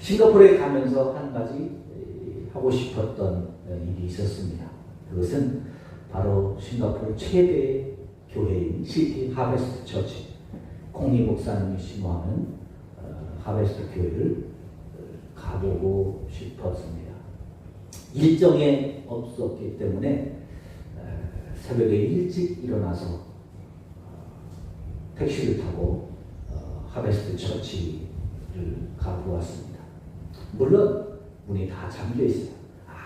싱가포르에 가면서 한 가지 하고 싶었던 일이 있었습니다. 그것은 바로 싱가포르 최대 교회인 시티 하베스트 처치, 콩희 목사님이 심호하는 하베스트 교회를 가보고 싶었습니다. 일정에 없었기 때문에 새벽에 일찍 일어나서 택시를 타고 하베스트 처치를 가보았습니다. 물론 문이 다 잠겨 있어요.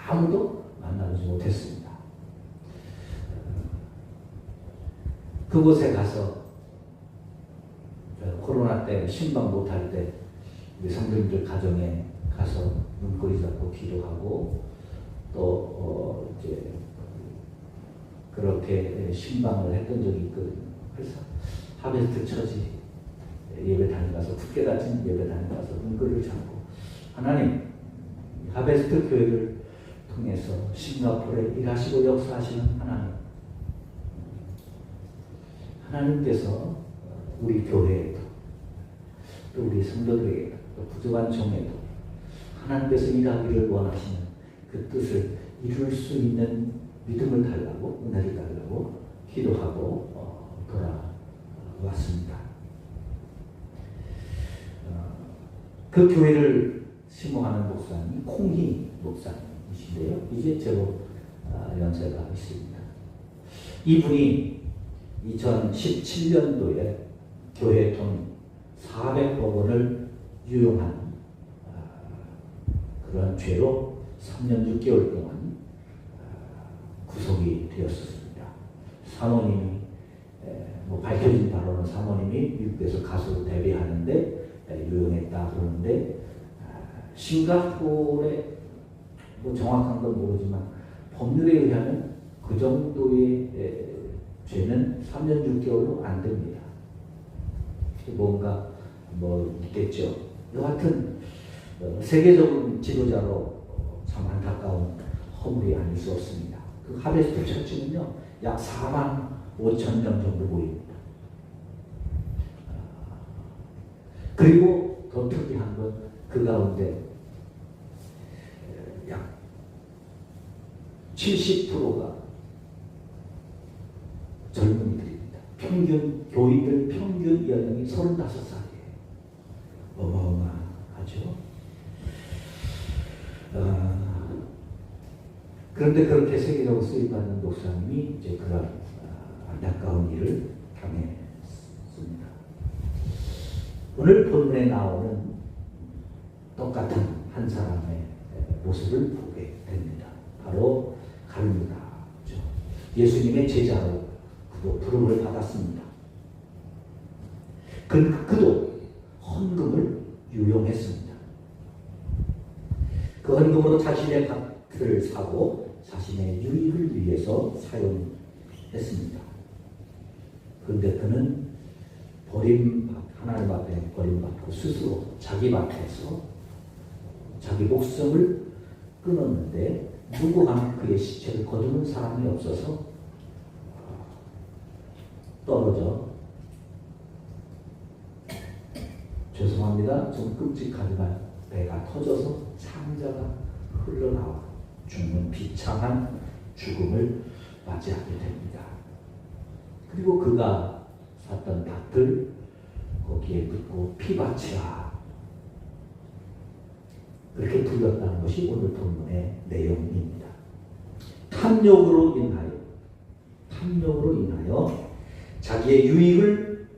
아무도 만나지 못했습니다. 그곳에 가서 코로나 때 신방 못할 때 우리 성도님들 가정에 가서 눈꼬리 잡고 기도하고 또 이제 그렇게 신방을 했던 적이 있거든요. 그래서 하베스트 처치 예배 다녀가서 굳게 닫힌 예배 다녀가서 눈꼬리를 잡고 하나님 하베스트 교회를 통해서 싱가포르에 일하시고 역사하시는 하나님께서 우리 교회에도 또 우리 성도들에게도 또 부족한 종에도 하나님께서 일하기를 원하시는 그 뜻을 이룰 수 있는 믿음을 달라고 은혜를 달라고 기도하고 돌아왔습니다. 그 교회를 심호하는 목사님이 콩희 목사님이신데요. 이제 제법 연세가 있습니다. 이분이 2017년도에 교회 돈 400억 원을 유용한 그런 죄로 3년 6개월 동안 구속이 되었습니다. 사모님이 밝혀진 바로는 사모님이 미국에서 가수 데뷔하는데 유용했다 그러는데 싱가포르의 정확한 건 모르지만 법률에 의하면 그 정도의 죄는 3년 6개월로 안 됩니다. 뭔가 있겠죠. 여하튼 세계적인 지도자로 참 안타까운 허물이 아닐 수 없습니다. 그 하베스트 처치는요 약 4만 5천 명 정도 보입니다. 그리고 더 특이한 건 그 가운데 약 70%가 젊은이들입니다. 교인들 평균 연령이 35살이에요. 어마어마하죠. 그런데 그렇게 세계적으로 수입받는 목사님이 이제 그런 안타까운 일을 당했습니다. 오늘 본문에 나오는 똑같은 한 사람의 모습을 보게 됩니다. 바로 갈무다죠. 예수님의 제자로 그도 부름을 받았습니다. 그도 헌금을 유용했습니다. 그 헌금으로 자신의 밭을 사고 자신의 유익을 위해서 사용했습니다. 그런데 그는 하나님 앞에 버림받고 스스로 자기 밭에서 자기 목숨을 끊었는데 누구 하나 그의 시체를 거두는 사람이 없어서 떨어져 죄송합니다. 좀 끔찍하지만 배가 터져서 창자가 흘러나와 죽는 비참한 죽음을 맞이하게 됩니다. 그리고 그가 샀던 밭을 거기에 묻고 피바치라 그렇게 불렸다는 것이 오늘 본문의 내용입니다. 탐욕으로 인하여 자기의 유익을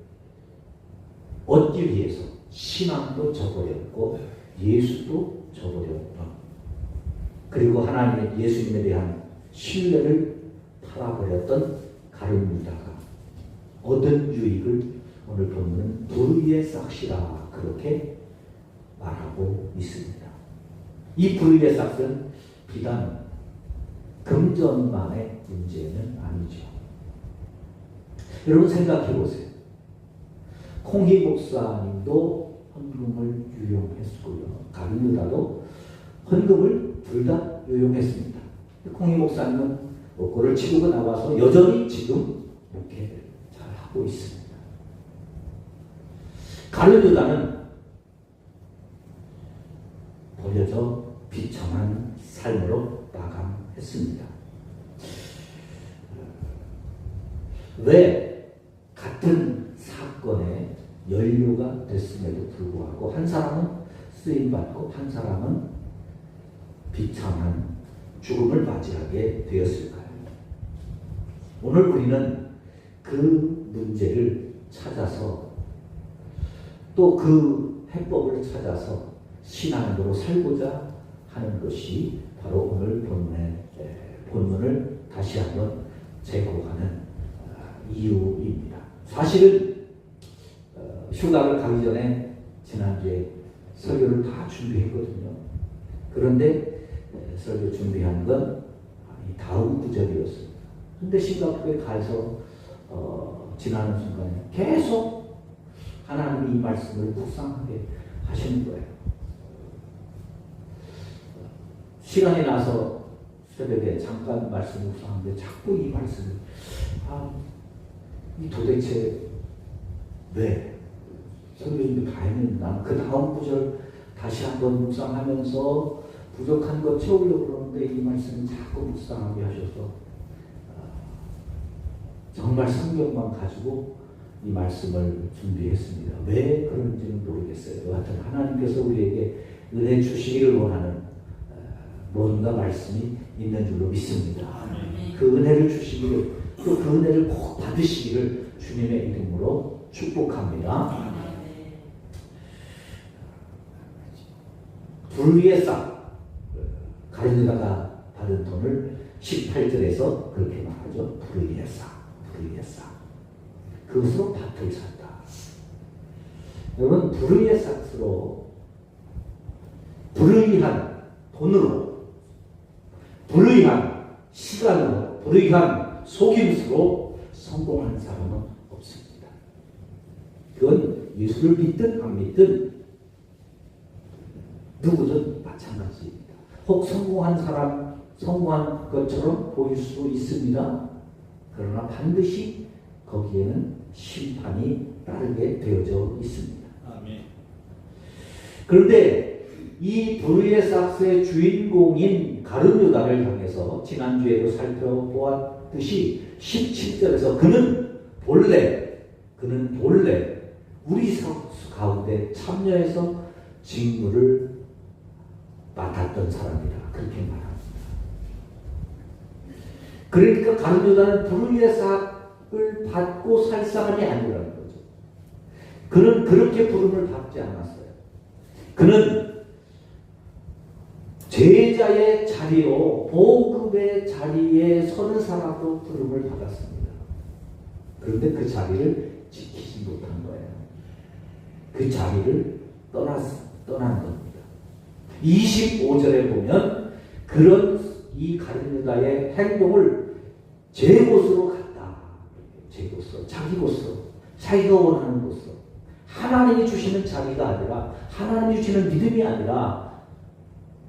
얻기 위해서 신앙도 저버렸고 예수도 저버렸고 그리고 하나님의 예수님에 대한 신뢰를 팔아버렸던 가룟유다가 얻은 유익을 오늘 본문은 불의의 싹시라 그렇게 말하고 있습니다. 이 불의의 싹은 비단 금전만의 문제는 아니죠. 여러분 생각해 보세요. 콩희 목사님도 헌금을 유용했고요. 가룟유다도 헌금을 둘 다 유용했습니다. 콩희 목사님은 목고를 치르고 나와서 여전히 지금 목회를 잘 하고 있습니다. 가룟유다는 버려져 비참한 삶으로 마감했습니다. 왜 같은 사건에 연루가 됐음에도 불구하고 한 사람은 쓰임받고 한 사람은 비참한 죽음을 맞이하게 되었을까요? 오늘 우리는 그 문제를 찾아서 또 그 해법을 찾아서 신앙으로 살고자 하는 것이 바로 오늘 본문을 다시 한번 제공하는 이유입니다. 사실은 휴가를 가기 전에 지난주에 설교를 다 준비했거든요. 그런데 설교 준비한 건 다음 구절이었습니다. 그런데 싱가포르에 가서 지나는 순간에 계속 하나님이 이 말씀을 묵상하게 하시는 거예요. 시간이 나서 새벽에 잠깐 말씀 묵상하는데 자꾸 이 말씀을 이 도대체 왜 설교님이 다 했는데 나는 그 다음 구절 다시 한번 묵상하면서 부족한 것 채우려고 그러는데 이 말씀을 자꾸 묵상하게 하셔서 정말 성경만 가지고 이 말씀을 준비했습니다. 왜 그런지는 모르겠어요. 하여튼 하나님께서 우리에게 은혜 주시기를 원하는 뭔가 말씀이 있는 줄로 믿습니다. 그 은혜를 주시기를 또 그 은혜를 꼭 받으시기를 주님의 이름으로 축복합니다. 불 위에 싹 가룟유다가 받은 돈을 18절에서 그렇게 말하죠. 불 위에 싹, 불 위에 싹. 그것으로 밭을 샀다. 여러분, 불 위에 싹으로 불의한 돈으로, 불의한 시간으로, 불의한 속임수로 성공하는 사람은 없습니다. 그건 예수를 믿든 안 믿든 누구든 마찬가지입니다. 혹 성공한 사람, 성공한 것처럼 보일 수 있습니다. 그러나 반드시 거기에는 심판이 따르게 되어져 있습니다. 아멘. 그런데 이 불의의 삭스의 주인공인 가룟유다를 향해서 지난주에도 살펴보았듯이 17절에서 그는 본래 우리 가운데 참여해서 직무를 맡았던 사람이다. 그렇게 말합니다. 그러니까 가룟유다는 불의의 삭을 받고 살 사람이 아니라는 거죠. 그는 그렇게 부름을 받지 않았어요. 그는 제자의 자리로 보급의 자리에 서는 사람으로 부름을 받았습니다. 그런데 그 자리를 지키지 못한 거예요. 그 자리를 떠난 겁니다. 25절에 보면 그런 이 가룟유다의 행동을 제 곳으로 갔다. 제 곳으로, 자기 곳으로, 자기가 원하는 곳으로. 하나님이 주시는 자리가 아니라, 하나님이 주시는 믿음이 아니라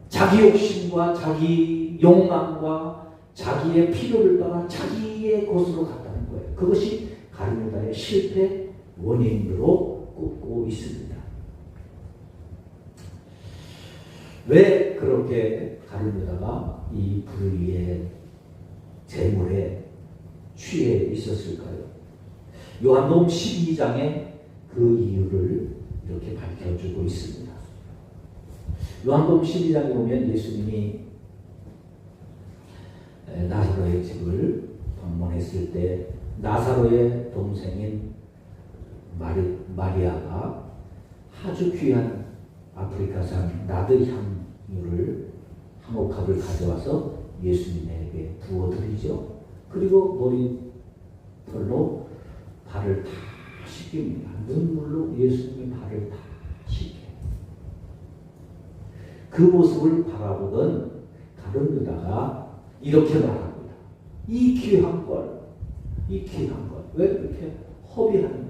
자기 욕심과 자기 욕망과 자기의 필요를 떠나 자기의 곳으로 갔다는 거예요. 그것이 가룟유다의 실패 원인으로 꼽고 있습니다. 왜 그렇게 가룟유다가 이 불의의 재물에 취해 있었을까요? 요한복음 12장에 그 이유를 이렇게 밝혀주고 있습니다. 요한복음 12장에 보면 예수님이 나사로의 집을 방문했을 때 나사로의 동생인 마리아가 아주 귀한 아프리카산 나드향유를 한 옥합을 가져와서 예수님에게 부어드리죠. 그리고 머리털로 발을 다 씻깁니다. 눈물로 예수님의 발을 다 씻겨요. 그 모습을 바라보던 가룟유다가 이렇게 말합니다. 이 귀한 걸, 왜 이렇게 허비하느냐?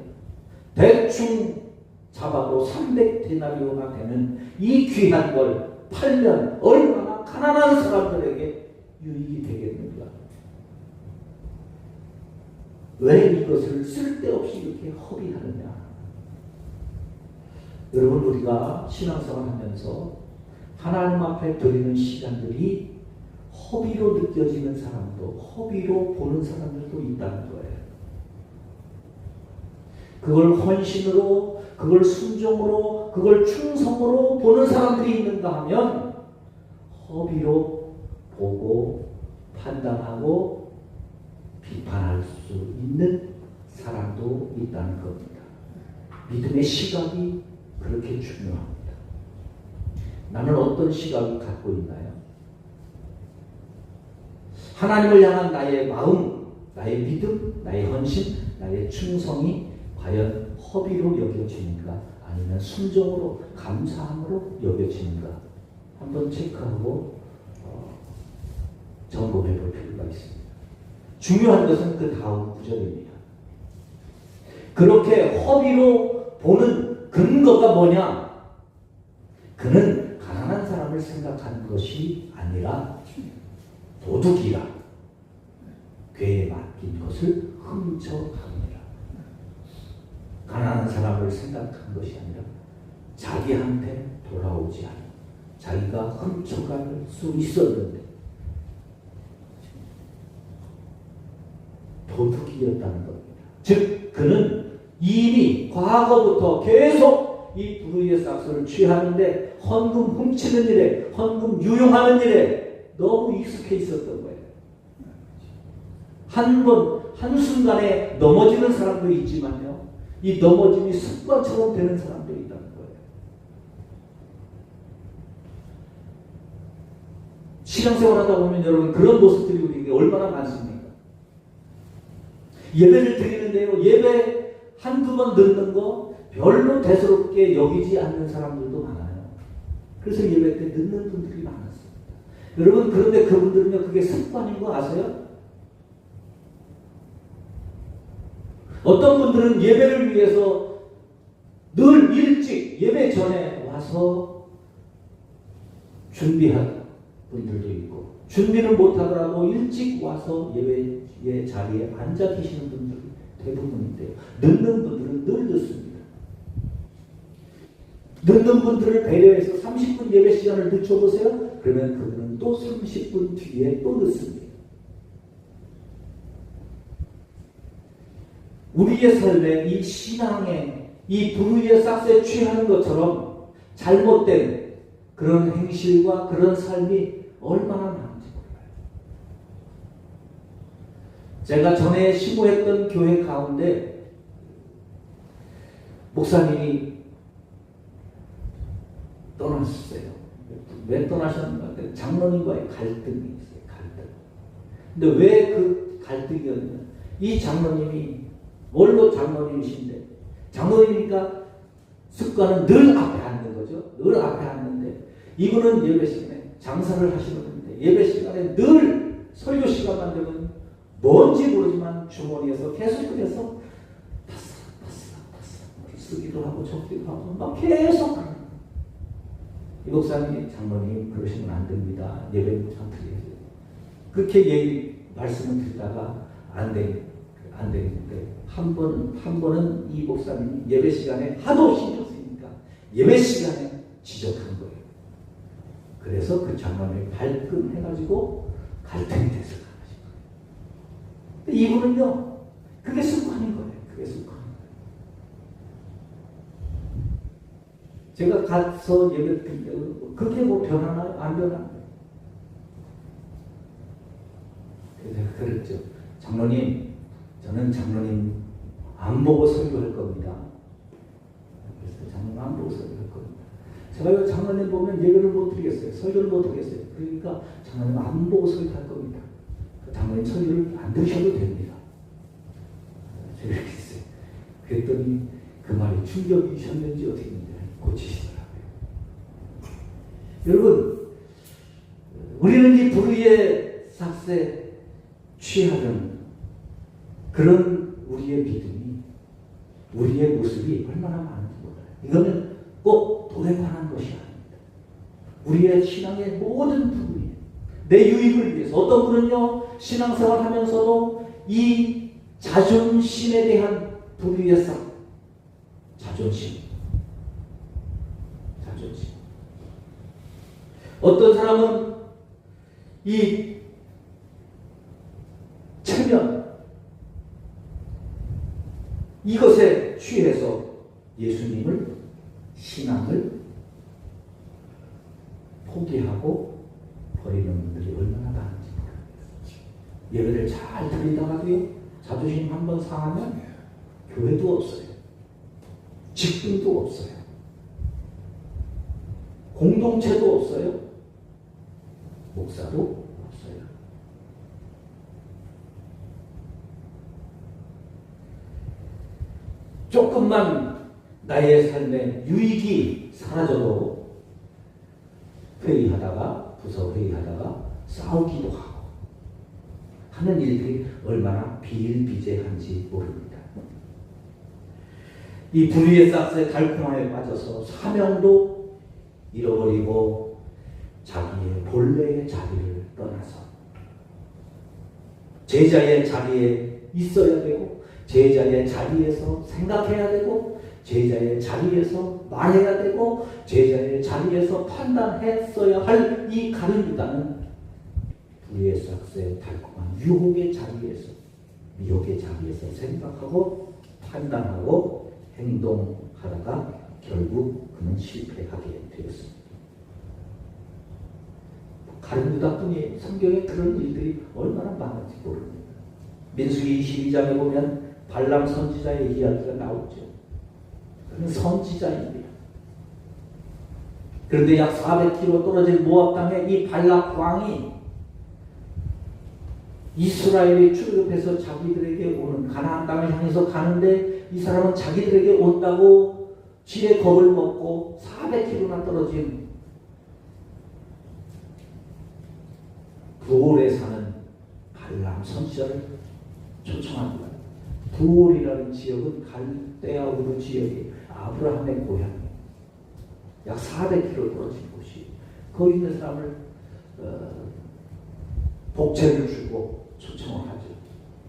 대충 잡아도 300데나리오나 되는 이 귀한 걸 팔면 얼마나 가난한 사람들에게 유익이 되겠는가? 왜 이것을 쓸데없이 이렇게 허비하느냐? 여러분, 우리가 신앙생활 하면서 하나님 앞에 드리는 시간들이 허비로 느껴지는 사람도, 허비로 보는 사람들도 있다는 거예요. 그걸 헌신으로, 그걸 순종으로, 그걸 충성으로 보는 사람들이 있는가 하면 허비로 보고 판단하고 비판할 수 있는 사람도 있다는 겁니다. 믿음의 시각이 그렇게 중요합니다. 나는 어떤 시각을 갖고 있나요? 하나님을 향한 나의 마음, 나의 믿음, 나의 헌신, 나의 충성이 과연 허비로 여겨지는가 아니면 순종으로 감사함으로 여겨지는가 한번 체크하고 점검해 볼 필요가 있습니다. 중요한 것은 그 다음 구절입니다. 그렇게 허비로 보는 근거가 뭐냐? 그는 가난한 사람을 생각하는 것이 아니라 도둑이라 괴에 맡긴 것을 훔쳐갑니다. 가난한 사람을 생각한 것이 아니라 자기한테 돌아오지 않아 자기가 훔쳐갈 수 있었는데 도둑이었다는 겁니다. 즉 그는 이미 과거부터 계속 이 불의의 싹스를 취하는데 헌금 훔치는 일에, 헌금 유용하는 일에 너무 익숙해 있었던 거예요. 한순간에 넘어지는 사람도 있지만요, 이 넘어짐이 습관처럼 되는 사람도 있다는 거예요. 신앙생활 하다 보면 여러분 그런 모습들이 우리에게 얼마나 많습니까? 예배를 드리는데요, 예배 한두 번 듣는 거 별로 대수롭게 여기지 않는 사람들도 많아요. 그래서 예배 때 늦는 분들이 많았습니다. 여러분 그런데 그분들은요, 그게 습관인 거 아세요? 어떤 분들은 예배를 위해서 늘 일찍 예배 전에 와서 준비하는 분들도 있고, 준비를 못하더라도 일찍 와서 예배의 자리에 앉아 계시는 분들이 대부분인데요. 늦는 분들은 늘 늦습니다. 늦는 분들을 배려해서 30분 예배 시간을 늦춰보세요. 그러면 그분은 또 30분 뒤에 또 늦습니다. 우리의 삶에 이 신앙에 이 불의의 싹스에 취하는 것처럼 잘못된 그런 행실과 그런 삶이 얼마나 많은지 몰라요. 제가 전에 시무했던 교회 가운데 목사님이 떠났어요. 왜 떠나셨는가? 장로님과의 갈등이 있어요. 갈등. 근데 왜 그 갈등이었냐? 이 장로님이 원로 장로님이신데, 장로님이니까 습관은 늘 앞에 앉는 거죠. 늘 앞에 앉는데, 이분은 예배 시간에 장사를 하시는 분인데 예배 시간에 늘 설교 시간만 되면 뭔지 모르지만 주머니에서 계속 그래서 파스락 쓰기도 하고 적기도 하고 막 계속 하는. 이 목사님이 장로님 그러시면 안 됩니다. 예배 참 드려야 돼요. 그렇게 말씀을 드리다가 안 되는데 한 번은 이 목사님이 예배 시간에 하도 신경 쓰니까 예배 시간에 지적한 거예요. 그래서 그 장로님이 발끈해가지고 갈등이 돼서 가신 거예요. 근데 이분은요, 그게 습관인 거예요. 그게 습관인 거예요. 제가 가서 예배 드릴 때 그게 뭐 변하나요? 안 변하나요? 그래서 그랬죠. 장로님, 저는 장로님 안 보고 설교할 겁니다. 그래서 장로님 안 보고 설교할 겁니다. 제가 장로님 보면 예배를 못 드리겠어요. 설교를 못 드리겠어요. 그러니까 장로님 안 보고 설교할 겁니다. 장로님 설교를 안 들으셔도 됩니다. 제가 이렇게 했어요. 그랬더니 그 말이 충격이셨는지 어떻게 했는지 고치시더라고요. 여러분, 우리는 이 불의의 삭스에 취하는 그런 우리의 믿음이, 우리의 모습이 얼마나 많은지 몰라요. 이거는 꼭 돈에 관한 것이 아닙니다. 우리의 신앙의 모든 부분이 내 유익을 위해서, 어떤 분은요 신앙생활 하면서도 이 자존심에 대한 불의의 싹, 자존심. 어떤 사람은 이 체면, 이것에 취해서 예수님을, 신앙을 포기하고 버리는 분들이 얼마나 많은지 모릅니다. 예배를 잘 드리다가도요, 자존심 한번 상하면 교회도 없어요. 직분도 없어요. 공동체도 없어요. 목사도 없어요. 조금만 나의 삶에 유익이 사라져도 회의하다가, 부서 회의하다가 싸우기도 하고 하는 일들이 얼마나 비일비재한지 모릅니다. 이 불의의 싹스의 달콤함에 빠져서 사명도 잃어버리고 자기의 본래의 자리를 떠나서 제자의 자리에 있어야 되고, 제자의 자리에서 생각해야 되고, 제자의 자리에서 말해야 되고, 제자의 자리에서 판단했어야 할 이 가룟 유다는 불의의 싹스의 달콤한 유혹의 자리에서, 미혹의 자리에서 생각하고 판단하고 행동하다가 결국 그는 실패하게 되었습니다. 가룟 유다뿐이 성경에 그런 일들이 얼마나 많은지 모릅니다. 민수기 22장에 보면 발람 선지자의 이야기가 나오죠. 그는 선지자입니다. 그런데 약 400km 떨어진 모압 땅에 이 발락 왕이 이스라엘이 출애굽해서 자기들에게 오는 가나안 땅을 향해서 가는데, 이 사람은 자기들에게 온다고 지레 겁을 먹고 400km나 떨어진 부올에 사는 발람 선지자를 초청합니다. 부올이라는 지역은 갈대아 우르 지역이 아브라함의 고향이에요. 약 400km 떨어진 곳이, 거기 있는 사람을 복채를 주고 초청을 하죠.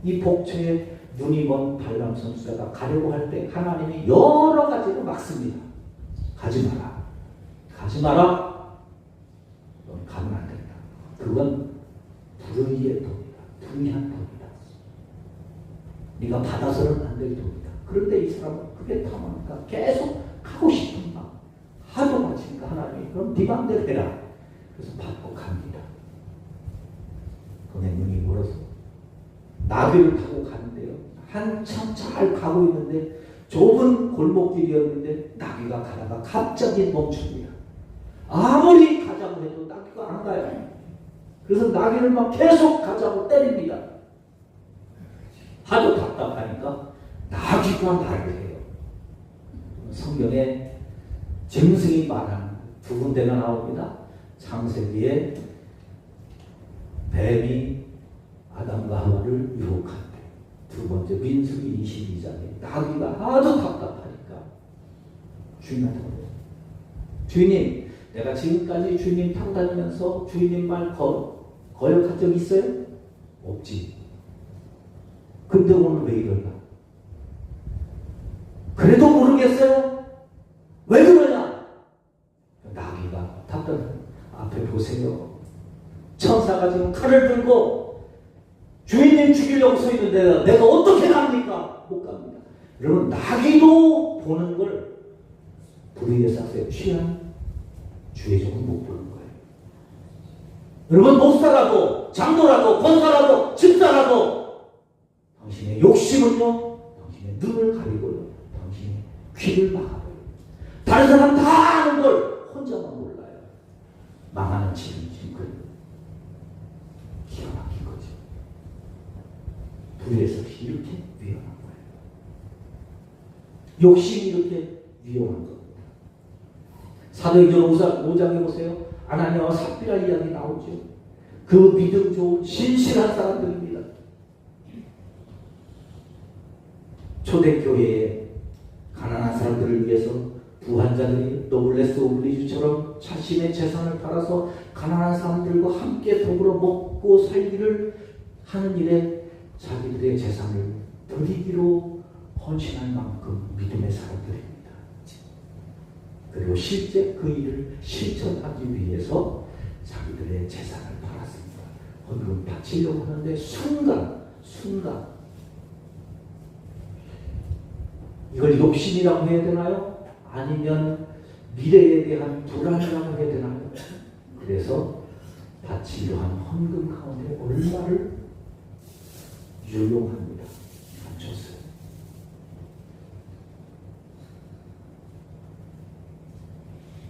이 복채에 눈이 먼 발람 선지자가 가려고 할 때 하나님이 여러 가지로 막습니다. 가지 마라. 가지 마라. 넌 가면 안 된다. 그건 불의의 돈이다. 불의한 돈이다. 네가 받아서는 안 될 돈이다. 그런데 이 사람은 그게 탐하니까 계속 가고 싶은 마음. 하도 마치니까 하나님이 그럼 네 맘대로 해라. 그래서 받고 갑니다. 그의 눈이 멀어서 나귀를 타고 가는데요, 한참 잘 가고 있는데 좁은 골목길이었는데 나귀가 가다가 갑자기 멈춥니다. 아무리 가자고 해도 나귀가 안 가요. 그래서 나귀를 막 계속 가자고 때립니다. 하도 답답하니까 나귀가 말을 해요. 성경에 짐승이 말하는 두 군데가 나옵니다. 창세기에 뱀이 아담과 하와를 유혹한 때, 두 번째 민수기 22장에 나귀가 아주 답답하니까 주인한테 그래요. 주인님, 내가 지금까지 주인님 타고 다니면서 주인님 말 거역한 적 있어요? 없지. 근데 오늘 왜 이러냐? 그래도 모르겠어요? 왜 그러냐? 나귀가 답답해. 앞에 보세요. 천사가 지금 칼을 들고 주인님 죽이려고 서 있는데 내가 어떻게 갑니까? 못 갑니다. 여러분, 나귀도 보는 걸 불의의 싹스에 취한 주의 종은 못 보는 거예요. 여러분, 목사라도 장로라도 권사라도 집사라도 당신의 욕심은요, 당신의 눈을 가리고요, 당신의 귀를 막아버려요. 다른 사람 다 아는 걸 혼자만 몰라요. 망하는 지금 그래요. 기가 막힌 거죠. 불의에서 이렇게 위험한 거예요. 욕심이 이렇게 위험한 겁니다. 사도행전 5장에 보세요. 아나니아와 삽비라 이야기 나오죠. 그 믿음 좋은 신실한 사람들입니다. 초대교회에 가난한 사람들을 위해서 부한자들이 노블레스 오블리주처럼 자신의 재산을 팔아서 가난한 사람들과 함께 더불어 먹고 살기를 하는 일에 자기들의 재산을 드리기로 헌신할 만큼 믿음의 사람들입니다. 그리고 실제 그 일을 실천하기 위해서 자기들의 재산을 팔았습니다. 헌금 바치려고 하는데 순간 이걸 욕심이라고 해야 되나요? 아니면 미래에 대한 불안이라고 해야 되나요? 그래서 바치려 한 헌금 가운데 얼마를 유용합니다. 줬어요.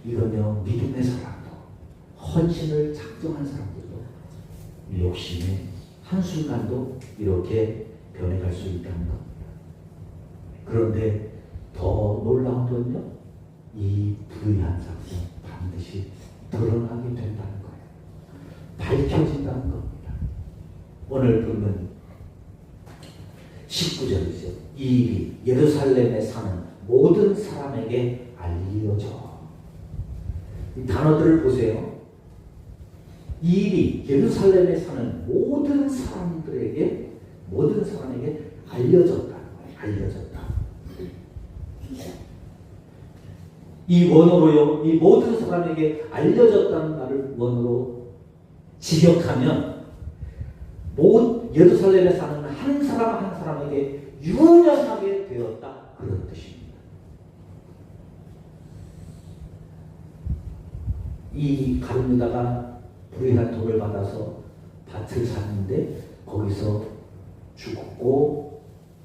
이거요, 믿음의 사람도, 헌신을 작정한 사람들도 욕심에 한순간도 이렇게 변해갈 수 있다는 겁니다. 그런데 더 놀라운 건요, 이 불의한 사건 반드시 드러나게 된다는 거예요. 밝혀진다는 겁니다. 오늘 보면 19절이죠. 이 일이 예루살렘에 사는 모든 사람에게 알려져. 이 단어들을 보세요. 이 일이 예루살렘에 사는 모든 사람에게 알려졌다는 거예요. 알려졌다. 이 원어로요, 이 모든 사람에게 알려졌다는 말을 원어로 직역하면 예루살렘에 사는 한 사람 한 사람에게 유명하게 되었다, 그런 뜻입니다. 이 가룟 유다가 불의한 돈을 받아서 밭을 샀는데 거기서 죽고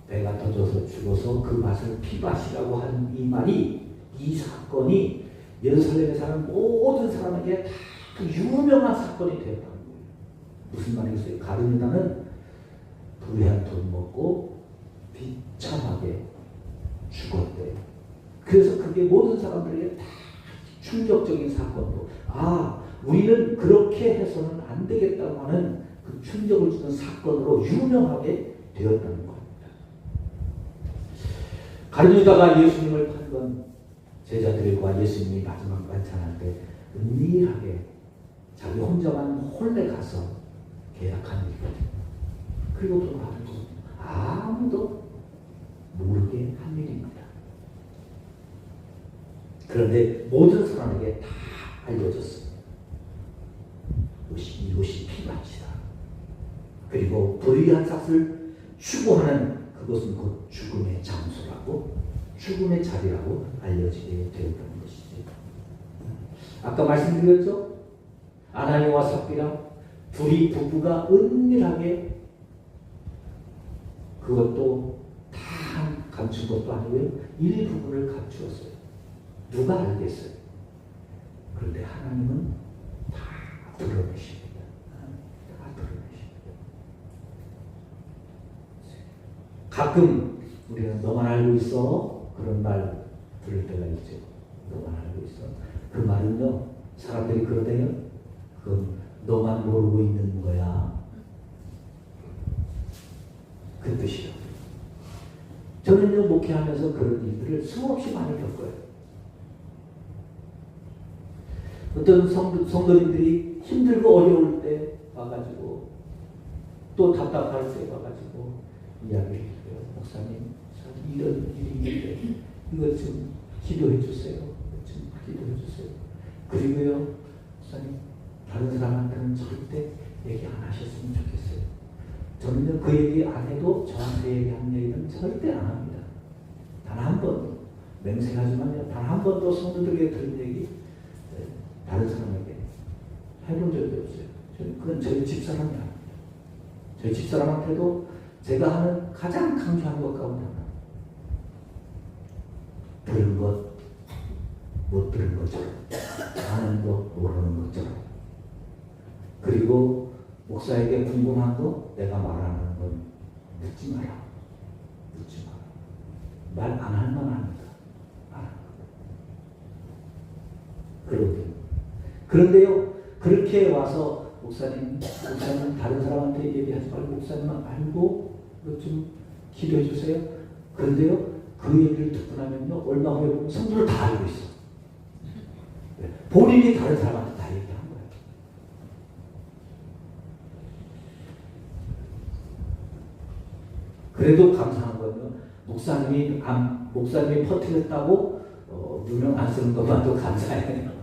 배가 터져서 죽어서 그 밭을 피밭이라고 하는 이 말이, 이 사건이 예루살렘에 사는 모든 사람에게 다 유명한 사건이 되었다는 거예요. 무슨 말이겠어요? 가룟 유다는 불의한 돈 먹고 비참하게 죽었대요. 그래서 그게 모든 사람들에게 다 충격적인 사건도, 우리는 그렇게 해서는 안 되겠다고 하는 그 충격을 주는 사건으로 유명하게 되었다는 겁니다. 가룟 유다가 예수님을 판 건 제자들과 예수님이 마지막 만찬할 때 은밀하게 자기 혼자만 홀래 가서 계약한 일이거든요. 그리고 또 아무도 모르게 한 일입니다. 그런데 모든 사람에게 다 알려졌습니다. 이것이 피밭이다. 그리고 불의한 삭을 추구하는 그것은 곧 죽음의 장소라고, 죽음의 자리라고 알려지게 되었다는 것이죠. 아까 말씀드렸죠? 아나니와 삽비라 둘이 부부가 은밀하게, 그것도 다 감춘 것도 아니고요, 일부분을 감추었어요. 누가 알겠어요? 그런데 하나님은 다 드러내십니다. 다 드러내십니다. 가끔 우리가 너만 알고 있어, 그런 말 들을 때가 있죠. 너만 알고 있어. 그 말은요, 사람들이 그러대요. 그건 너만 모르고 있는 거야, 그 뜻이요. 저는요, 목회하면서 그런 일들을 수없이 많이 겪어요. 어떤 성도님들이 힘들고 어려울 때 와가지고, 또 답답할 때 와가지고 이야기를 해요. 목사님, 이런 일이 있는데 이것 좀 기도해 주세요. 좀 기도해 주세요. 그리고요, 목사님, 다른 사람한테는 절대 얘기 안 하셨으면 좋겠어요. 저는요, 그 얘기 안 해도 저한테 얘기한 얘기는 절대 안 합니다. 단 한 번, 맹세하지만요, 단 한 번도 성도들에게 들은 얘기 다른 사람에게 해본 적이 없어요. 그건 저희 집사람이 아닙니다. 저희 집사람한테도 제가 하는 가장 강조한 것 가운데 하나, 들은 것, 못 들은 것처럼, 아는 것, 모르는 것처럼, 그리고 목사에게 궁금한 거 내가 말하는 건 묻지 마라. 묻지 마라. 말 안 할 만합니다. 그런데요, 그렇게 와서 목사님 다른 사람한테 얘기하지 말고 목사님만 알고 좀 기도해 주세요. 그런데요, 그 얘기를 듣고 나면요, 얼마 후에 보면 성도를 다 알고 있어. 본인이 다른 사람한테 다 얘기한 거예요. 그래도 감사한 건요, 목사님이 퍼뜨렸다고 누명 안 쓰는 것만도 감사해요.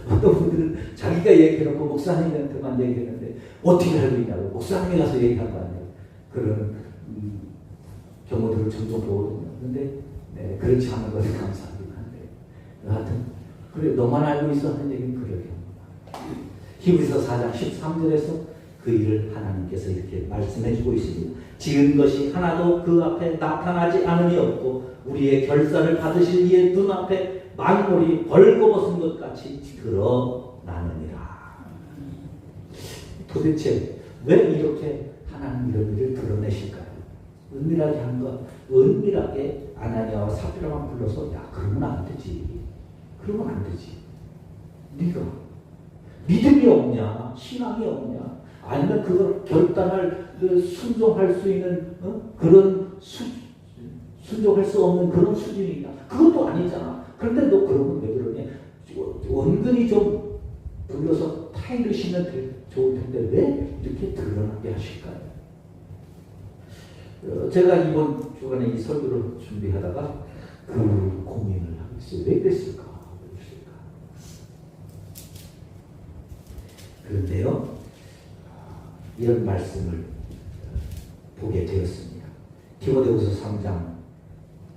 어떤 분들은 자기가 얘기해놓고 목사님한테만 얘기했는데 어떻게 알고 있냐고 목사님이 가서 얘기한 거 아니에요. 그런 경우들을 종종 보거든요. 근데 네, 그렇지 않은 것에 감사하긴 한데 여하튼 그래 너만 알고 있어 하는 얘기는 그러게 합니다. 히브리서 4장 13절에서 그 일을 하나님께서 이렇게 말씀해주고 있습니다. 지은 것이 하나도 그 앞에 나타나지 않음이 없고 우리의 결산을 받으실 이의 눈앞에 만물이 벌거벗은 것 같이 드러나느니라. 도대체 왜 이렇게 하나님 이런 일을 드러내실까요? 은밀하게 한 것, 은밀하게 아나니아와 삽비라만 불러서 야 그러면 안 되지. 그러면 안 되지. 네가 믿음이 없냐, 신앙이 없냐, 아니면 그걸 결단할 순종할 수 있는 그런 순종할 수 없는 그런 수준이냐? 그것도 아니잖아. 그런데 너 그러면 왜 그러냐? 은근히 좀 불러서 타이르시면 좋을 텐데 왜 이렇게 드러나게 하실까요? 제가 이번 주간에 이 설교를 준비하다가 그 고민을 하고 있어요. 왜 그랬을까? 그런데요, 이런 말씀을 보게 되었습니다. 디모데후서 3장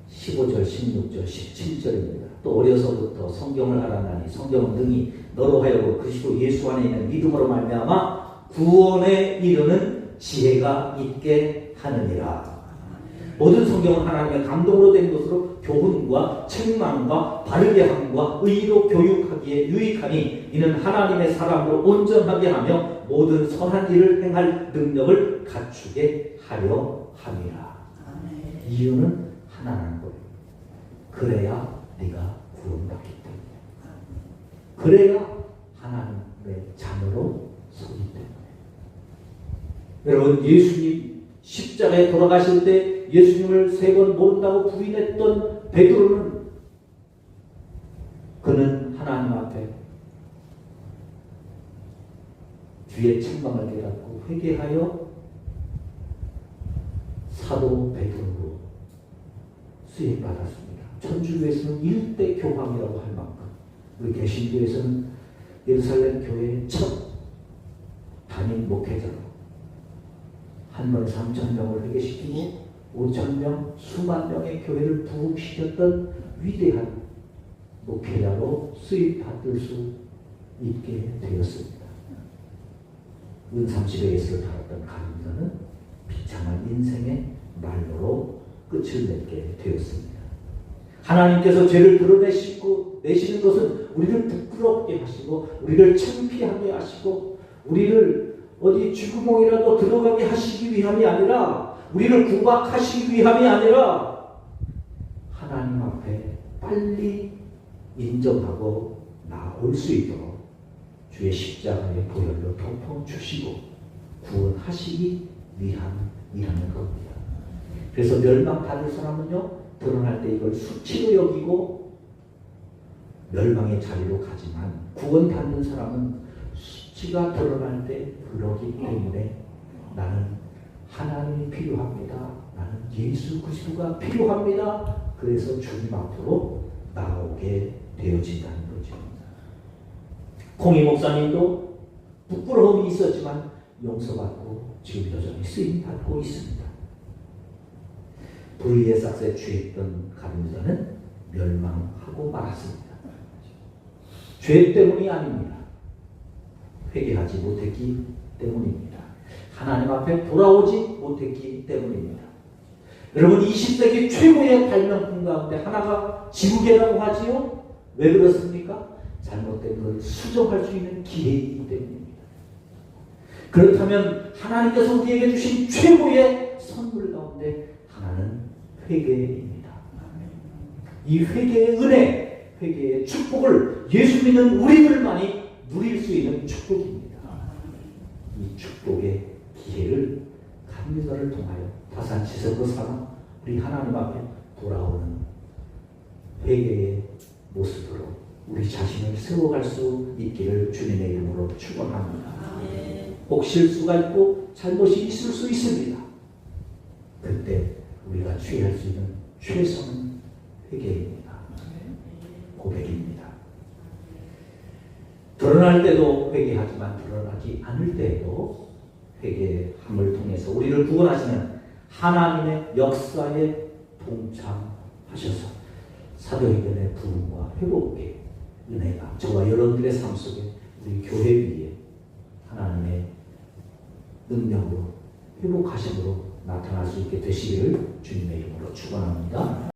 15절, 16절, 17절입니다. 또 어려서부터 성경을 알아나니 성경은 능히 너로 하여금 그리스도 예수 안에 있는 믿음으로 말미암아 구원에 이르는 지혜가 있게 하느니라. 모든 성경은 하나님의 감동으로 된 것으로 교훈과 책망과 바르게 함과 의로 교육하기에 유익하니 이는 하나님의 사람으로 온전하게 하며 모든 선한 일을 행할 능력을 갖추게 하려 함이라. 이유는 하나라는 거예요. 그래야 네가 구원받기 때문에. 그래야 하나님의 자녀로 서기 때문에. 여러분 예수님 십자가에 돌아가실 때 예수님을 3번 모른다고 부인했던 베드로는 그는 하나님 앞에 주의 책망을 깨닫고 회개하여 사도 베드로로 수임받았습니다. 천주교에서는 1대 교황이라고 할 만큼 우리 개신교에서는 예루살렘 교회의 첫 담임 목회자로 한 번에 3,000명을 회개시키고 5,000명, 수만 명의 교회를 부흥시켰던 위대한 목회자로 수임받을 수 있게 되었습니다. 은삼십의 예수를 다뤘던 가룟유다는 비참한 인생의 말로로 끝을 맺게 되었습니다. 하나님께서 죄를 내시는 것은 우리를 부끄럽게 하시고 우리를 창피하게 하시고 우리를 어디 쥐구멍이라도 들어가게 하시기 위함이 아니라 우리를 구박하시기 위함이 아니라 하나님 앞에 빨리 인정하고 나올 수 있도록 주의 십자가의 보혈로 덮어주시고 구원하시기 위함이라는 겁니다. 그래서 멸망받을 사람은요 드러날 때 이걸 수치로 여기고 멸망의 자리로 가지만 구원받는 사람은 수치가 드러날 때 그러기 때문에 나는 하나님이 필요합니다. 나는 예수 그리스도가 필요합니다. 그래서 주님 앞으로 나오게 되어진다는 거죠. 공희 목사님도 부끄러움이 있었지만 용서받고 지금 여전히 쓰임받고 있습니다. 불의의 싹에 취했던 가룟유다는 멸망하고 말았습니다. 죄 때문이 아닙니다. 회개하지 못했기 때문입니다. 하나님 앞에 돌아오지 못했기 때문입니다. 여러분 20세기 최고의 발명품 가운데 하나가 지우개라고 하지요? 왜 그렇습니까? 잘못된 걸 수정할 수 있는 기회이기 때문입니다. 그렇다면 하나님께서 우리에게 주신 최고의 선물 가운데 하나는 회개입니다. 이 회개의 은혜, 회개의 축복을 예수 믿는 우리들만이 누릴 수 있는 축복입니다. 이 축복의 기회를 가룟유다를 통하여 다산치서로 삼아 우리 하나님 앞에 돌아오는 회개의 모습으로 우리 자신을 세워갈 수 있기를 주님의 이름으로 축원합니다. 혹 실수가 있고 잘못이 있을 수 있습니다. 그때 우리가 취할 수 있는 최선은 회개입니다. 고백입니다. 드러날 때도 회개하지만 드러나지 않을 때에도 회개함을 통해서 우리를 구원하시는 하나님의 역사에 동참하셔서 사도행전의 부흥과 회복의 은혜가 저와 여러분들의 삶 속에 우리 교회 위에 하나님의 능력으로 회복하심으로 나타날 수 있게 되시기를 주님의 이름으로 축원합니다.